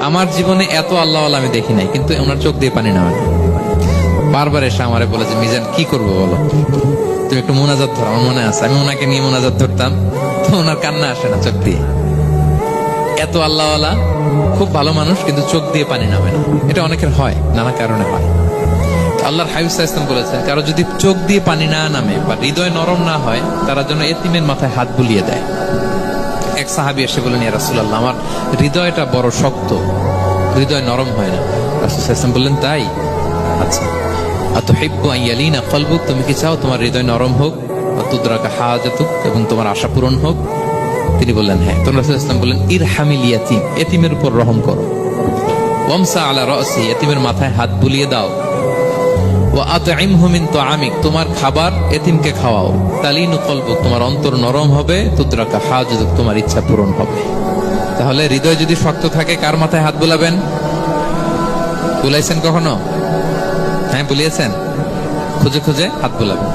আমার জীবনে এত আল্লাহ আমি দেখি নাই, কিন্তু ওনার চোখ দিয়ে পানি নামে না। বারবার এসে আমারে বলে যে মিজান কি করবো বলো, তুমি একটু মোনাজাত ধরো। আমার মনে আছে আমি ওনাকে নিয়ে মোনাজাত ধরতাম, তো ওনার কান্না আসে না চোখ দিয়ে। এত আল্লাহ, খুব ভালো মানুষ, কিন্তু চোখ দিয়ে পানি নামে না। এটা অনেকের হয়, নানা কারণে হয়। আল্লাহর হাবিব সাল্লাল্লাহু আলাইহি ওয়াসাল্লাম বলেছেন, কারো যদি চোখ দিয়ে পানি না নামে বা হৃদয় নরম না হয়, তারা যেন এতিমের মাথায় হাত বুলিয়ে দেয়। এক সাহাবী এসে বলেন, ইয়া রাসূলুল্লাহ, আমার হৃদয়টা বড় শক্ত, হৃদয় নরম হয় না। রাসূল সাল্লাল্লাহু আলাইহি ওয়াসাল্লাম বললেন, তাই? আচ্ছা, আতুহিব্বু আন ইয়ালিনা কলবুক, তুমি কি চাও তোমার হৃদয় নরম হোক, ওয়া তুদরাকা হাজাতুক, এবং তোমার আশা পূরণ হোক? তিনি বললেন হ্যাঁ। তখন রাসূল সাল্লাল্লাহু আলাইহি ওয়াসাল্লাম বললেন, ইরহামিল ইয়াতীম, এতিমের উপর রহম করো। ওয়ামসা আলা রাসি, এতিমের মাথায় হাত বুলিয়ে দাও। ওয়া আতইমহু মিন তুআমিক, তোমার খাবার এতিমকে খাওয়াও। তালিনু কলবুক, তোমার অন্তর নরম হবে। তুদরাকা হাজাতুক, তোমার ইচ্ছা পূরণ হবে। তাহলে হৃদয় যদি শক্ত থাকে, কার মাথায় হাত বুলাবেন? বুলাইছেন কখনো? হ্যাঁ, বুলিয়েছেন? খুঁজে খুঁজে হাত বুলাবেন।